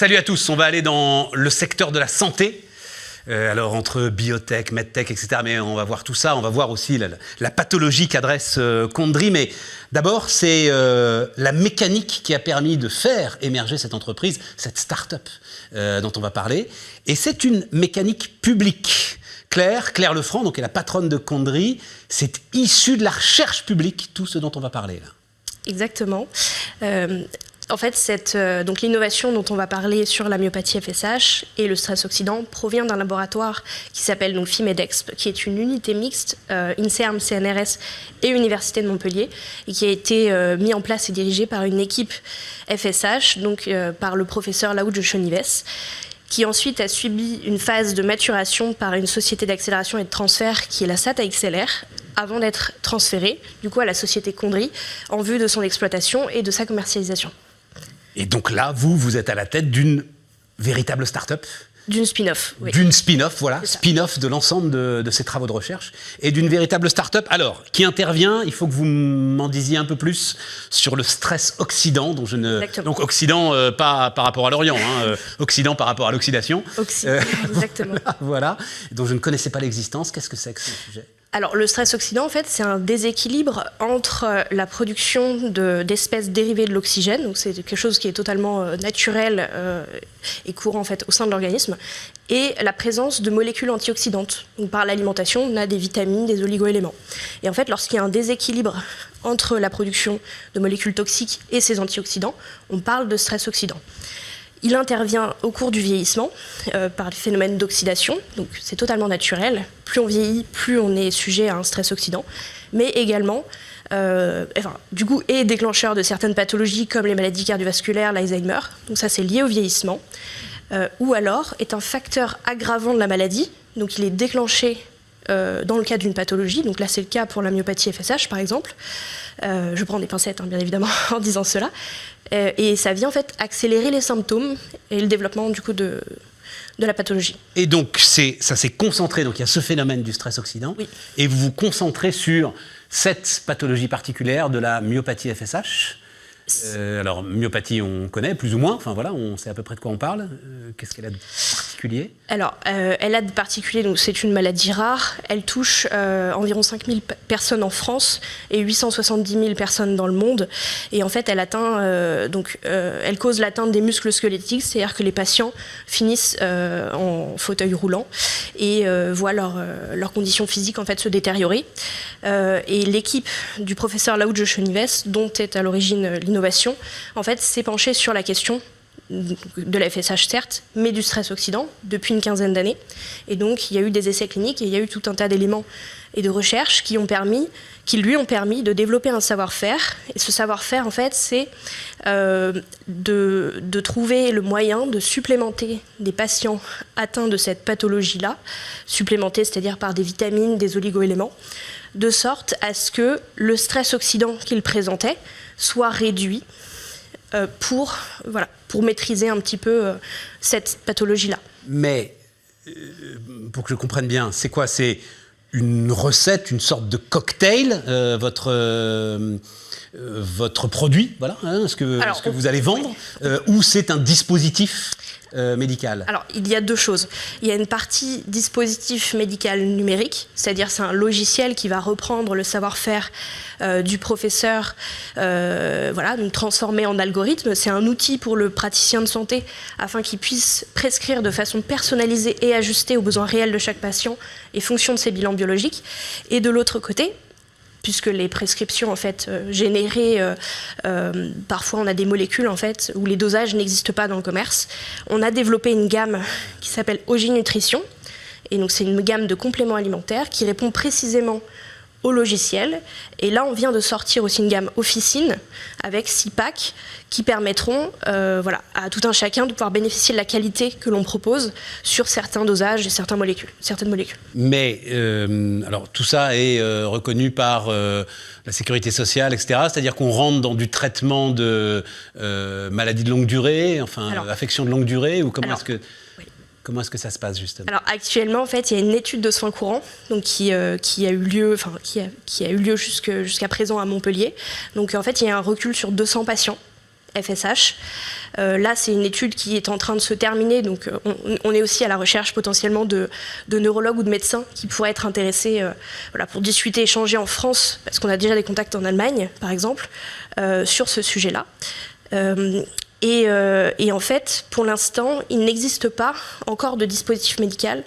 Salut à tous, on va aller dans le secteur de la santé. Alors entre biotech, medtech, etc. Mais on va voir tout ça, on va voir aussi la pathologie qu'adresse Condry. Mais d'abord, c'est la mécanique qui a permis de faire émerger cette entreprise, cette start-up dont on va parler. Et c'est une mécanique publique. Claire Lefranc, donc, est la patronne de Condry. C'est issu de la recherche publique, tout ce dont on va parler là. Exactement. En fait, donc l'innovation dont on va parler sur la myopathie FSH et le stress oxydant provient d'un laboratoire qui s'appelle donc FIMEDEXP, qui est une unité mixte INSERM, CNRS et Université de Montpellier, et qui a été mis en place et dirigée par une équipe FSH, donc par le professeur Laoudj Chonives, qui ensuite a subi une phase de maturation par une société d'accélération et de transfert qui est la SAT AXLR, avant d'être transférée du coup à la société Condry en vue de son exploitation et de sa commercialisation. Et donc là, vous êtes à la tête d'une véritable start-up. D'une spin-off, oui. D'une spin-off, voilà, spin-off de l'ensemble de ces travaux de recherche et d'une véritable start-up. Alors, qui intervient, il faut que vous m'en disiez un peu plus sur le stress oxydant, dont je ne... Exactement. Donc oxydant, pas par rapport à l'Orient, oxydant par rapport à l'oxydation. Exactement. Voilà, dont je ne connaissais pas l'existence. Qu'est-ce que c'est que ce sujet ? Alors, le stress oxydant, en fait, c'est un déséquilibre entre la production d'espèces dérivées de l'oxygène, donc c'est quelque chose qui est totalement naturel et courant en fait, au sein de l'organisme, et la présence de molécules antioxydantes. Donc, par l'alimentation, on a des vitamines, des oligo-éléments. Et en fait, lorsqu'il y a un déséquilibre entre la production de molécules toxiques et ces antioxydants, on parle de stress oxydant. Il intervient au cours du vieillissement par le phénomène d'oxydation, donc c'est totalement naturel. Plus on vieillit, plus on est sujet à un stress oxydant, mais également, du coup, est déclencheur de certaines pathologies comme les maladies cardiovasculaires, l'Alzheimer, donc ça c'est lié au vieillissement, ou alors est un facteur aggravant de la maladie, donc il est déclenché dans le cas d'une pathologie, donc là c'est le cas pour la myopathie FSH par exemple. Je prends des pincettes bien évidemment en disant cela. Et ça vient en fait accélérer les symptômes et le développement du coup de la pathologie. Et donc ça s'est concentré, donc il y a ce phénomène du stress oxydant, oui. Et vous vous concentrez sur cette pathologie particulière de la myopathie FSH. Alors myopathie on connaît plus ou moins, enfin voilà, on sait à peu près de quoi on parle. Qu'est-ce qu'elle a de particulier ? Alors elle a de particulier, donc c'est une maladie rare, elle touche environ 5000 personnes en France et 870 000 personnes dans le monde, et en fait elle atteint, elle cause l'atteinte des muscles squelettiques, c'est-à-dire que les patients finissent en fauteuil roulant et voient leur condition physique en fait se détériorer. Et l'équipe du professeur Laoudj Chonives, dont est à l'origine l'innovation, en fait, s'est penchée sur la question de la FSH certes, mais du stress oxydant depuis une quinzaine d'années. Et donc, il y a eu des essais cliniques et il y a eu tout un tas d'éléments et de recherches qui lui ont permis de développer un savoir-faire. Et ce savoir-faire, en fait, c'est de trouver le moyen de supplémenter des patients atteints de cette pathologie-là, supplémenter, c'est-à-dire par des vitamines, des oligo-éléments, de sorte à ce que le stress oxydant qu'il présentait soit réduit pour maîtriser un petit peu cette pathologie-là. Mais, pour que je comprenne bien, c'est quoi ? C'est une recette, une sorte de cocktail, votre produit, voilà, ce que vous allez vendre, ou c'est un dispositif médical ? Alors, il y a deux choses. Il y a une partie dispositif médical numérique, c'est-à-dire c'est un logiciel qui va reprendre le savoir-faire du professeur, donc transformé en algorithme. C'est un outil pour le praticien de santé afin qu'il puisse prescrire de façon personnalisée et ajustée aux besoins réels de chaque patient et fonction de ses bilans biologiques. Et de l'autre côté, puisque les prescriptions en fait générées, parfois on a des molécules en fait où les dosages n'existent pas dans le commerce. On a développé une gamme qui s'appelle Ogi Nutrition, et donc c'est une gamme de compléments alimentaires qui répond précisément au logiciel. Et là, on vient de sortir aussi une gamme Officine avec 6 packs qui permettront à tout un chacun de pouvoir bénéficier de la qualité que l'on propose sur certains dosages et certaines molécules. Mais alors tout ça est reconnu par la sécurité sociale, etc. C'est-à-dire qu'on rentre dans du traitement de maladies de longue durée, affections de longue durée, ou comment est-ce que... Comment est-ce que ça se passe justement ? Alors actuellement, en fait, il y a une étude de soins courants, donc qui a eu lieu, jusqu'à présent à Montpellier. Donc en fait, il y a un recul sur 200 patients FSH. Là, c'est une étude qui est en train de se terminer, donc on est aussi à la recherche potentiellement de neurologues ou de médecins qui pourraient être intéressés pour discuter, échanger en France, parce qu'on a déjà des contacts en Allemagne, par exemple, sur ce sujet-là. Et en fait, pour l'instant, il n'existe pas encore de dispositif médical,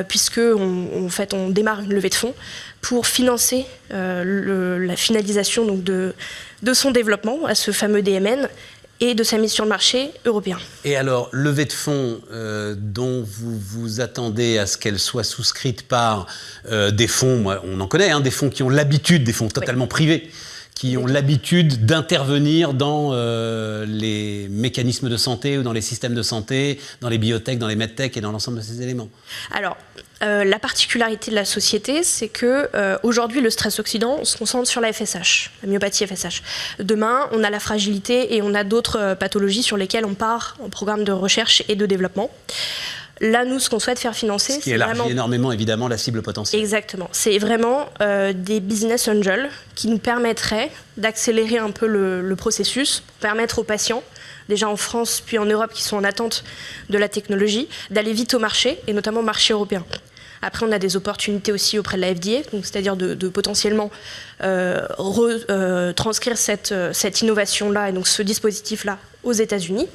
puisque on démarre une levée de fonds pour financer la finalisation donc, de son développement à ce fameux DMN et de sa mise sur le marché européen. Et alors, levée de fonds dont vous vous attendez à ce qu'elle soit souscrite par des fonds, on en connaît, des fonds qui ont l'habitude, des fonds totalement privés, qui ont l'habitude d'intervenir dans les mécanismes de santé ou dans les systèmes de santé, dans les biotech, dans les medtech et dans l'ensemble de ces éléments. Alors, la particularité de la société, c'est que aujourd'hui, le stress oxydant, on se concentre sur la FSH, la myopathie FSH. Demain, on a la fragilité et on a d'autres pathologies sur lesquelles on part en programme de recherche et de développement. Là, nous, ce qu'on souhaite faire financer, c'est qui élargit énormément, évidemment, la cible potentielle. Exactement. C'est vraiment des business angels qui nous permettraient d'accélérer un peu le processus, pour permettre aux patients, déjà en France puis en Europe, qui sont en attente de la technologie, d'aller vite au marché, et notamment au marché européen. Après, on a des opportunités aussi auprès de la FDA, c'est-à-dire de potentiellement transcrire cette innovation-là et donc ce dispositif-là aux États-Unis.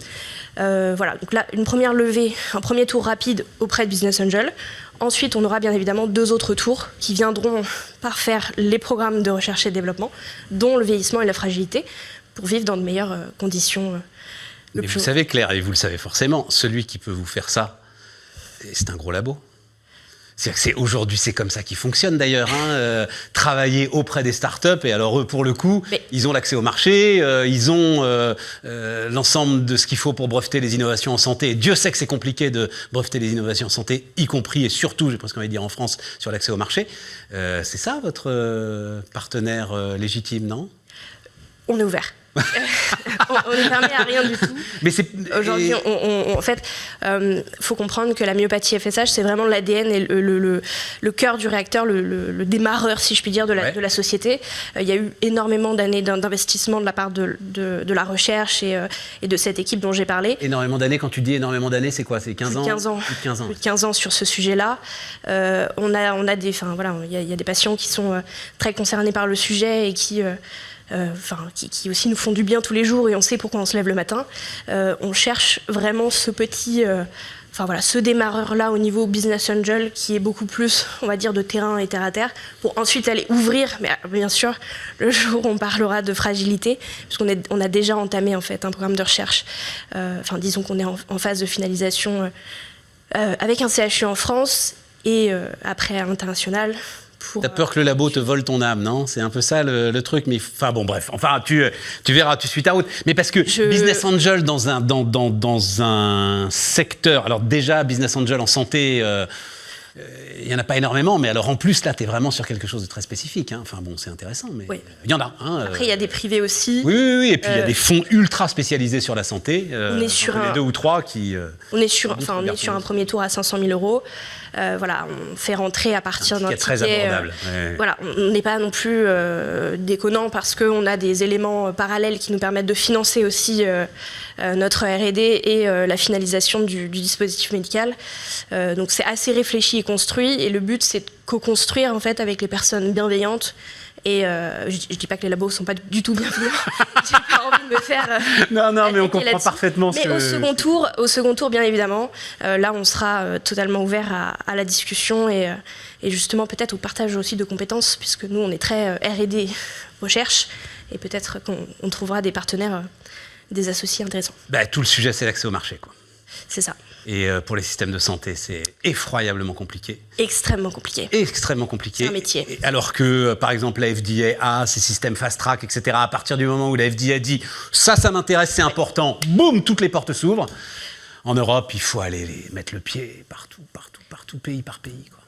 Voilà, donc là, une première levée, un premier tour rapide auprès de Business Angel. Ensuite, on aura bien évidemment 2 autres tours qui viendront parfaire les programmes de recherche et développement, dont le vieillissement et la fragilité, pour vivre dans de meilleures conditions. Mais vous savez, Claire, et vous le savez forcément, celui qui peut vous faire ça, c'est un gros labo. Aujourd'hui, c'est comme ça qu'ils fonctionnent d'ailleurs. Travailler auprès des startups, et alors eux, pour le coup, ils ont l'accès au marché, ils ont l'ensemble de ce qu'il faut pour breveter les innovations en santé. Et Dieu sait que c'est compliqué de breveter les innovations en santé, y compris et surtout, j'ai presque envie de dire en France, sur l'accès au marché. C'est ça votre partenaire légitime, non ? On est ouvert. On ne permet à rien du tout. Mais aujourd'hui, en fait, faut comprendre que la myopathie FSH, c'est vraiment l'ADN et le cœur du réacteur, le démarreur, si je puis dire, de la société. Il y a eu énormément d'années d'investissement de la part de la recherche et de cette équipe dont j'ai parlé. Énormément d'années, quand tu dis énormément d'années, c'est quoi ? C'est 15 ans ? 15 ans. Plus de 15 ans. Plus de 15 ans sur ce sujet-là. On a des, il y a des patients qui sont très concernés par le sujet et qui aussi nous font du bien tous les jours et on sait pourquoi on se lève le matin. On cherche vraiment ce petit, ce démarreur-là au niveau business angel qui est beaucoup plus, on va dire, de terrain et terre à terre, pour ensuite aller ouvrir, mais bien sûr, le jour où on parlera de fragilité, puisqu'on a déjà entamé en fait un programme de recherche. Disons qu'on est en phase de finalisation avec un CHU en France et après à l'international. T'as peur que le labo te vole ton âme, non ? C'est un peu ça le truc, mais bref. Tu verras, tu suis ta route. Mais parce que business angel dans un secteur, alors déjà business angel en santé, il n'y en a pas énormément, mais alors en plus là, tu es vraiment sur quelque chose de très spécifique. C'est intéressant, mais il y en a. Après, il y a des privés aussi. Oui, et puis il y a des fonds ultra spécialisés sur la santé. On est sur les 2 ou 3 qui. On est sur un premier tour à 500 000 €. On fait rentrer à partir d'un ticket très abordable. On n'est pas non plus déconnant parce qu'on a des éléments parallèles qui nous permettent de financer aussi notre R&D et la finalisation du dispositif médical. Donc c'est assez réfléchi et construit et le but c'est de co-construire en fait avec les personnes bienveillantes. Et je dis pas que les labos sont pas du tout bienveillants. J'ai pas envie de me faire. Non, mais on comprend parfaitement. Mais au second tour, bien évidemment, là, on sera totalement ouvert à la discussion et justement peut-être au partage aussi de compétences, puisque nous, on est très R&D recherche, et peut-être qu'on trouvera des partenaires, des associés intéressants. Tout le sujet, c'est l'accès au marché, quoi. C'est ça. Et pour les systèmes de santé, c'est effroyablement compliqué. Extrêmement compliqué. C'est un métier. Alors que, par exemple, la FDA a ses systèmes fast-track, etc. À partir du moment où la FDA dit « ça m'intéresse, c'est important », boum, toutes les portes s'ouvrent. En Europe, il faut aller mettre le pied partout, pays par pays, quoi.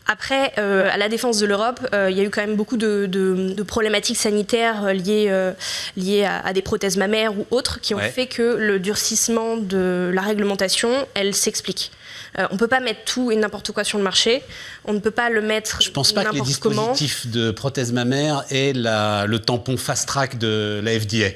Après, à la défense de l'Europe, il y a eu quand même beaucoup de problématiques sanitaires liées à des prothèses mammaires ou autres qui ont fait que le durcissement de la réglementation, elle s'explique. On ne peut pas mettre tout et n'importe quoi sur le marché. On ne peut pas le mettre n'importe comment. Je ne pense pas que les dispositifs de prothèses mammaires aient le tampon fast-track de la FDA.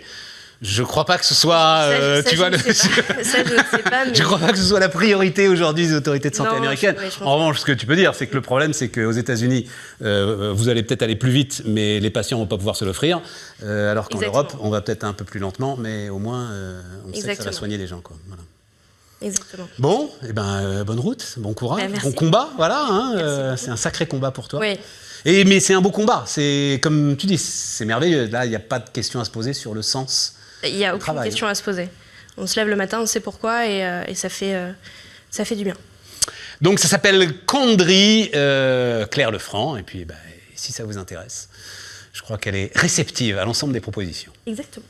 Je crois pas que ce soit, tu vois, ça, je ne sais pas. Mais... Je crois pas que ce soit la priorité aujourd'hui des autorités de santé américaines. En revanche, ce que tu peux dire, c'est que le problème, c'est qu'aux États-Unis, vous allez peut-être aller plus vite, mais les patients vont pas pouvoir se l'offrir, alors qu'en Europe, on va peut-être un peu plus lentement, mais au moins, on sait que ça va soigner les gens, quoi. Voilà. Exactement. Bon, eh ben, bonne route, bon courage, bon combat, voilà. Hein, c'est un sacré combat pour toi. Oui. Mais c'est un beau combat. C'est comme tu dis, c'est merveilleux. Là, il n'y a pas de question à se poser sur le sens. Il n'y a aucune question à se poser. On se lève le matin, on sait pourquoi et ça fait du bien. Donc ça s'appelle Kondri, Claire Lefranc. Et puis si ça vous intéresse, je crois qu'elle est réceptive à l'ensemble des propositions. Exactement.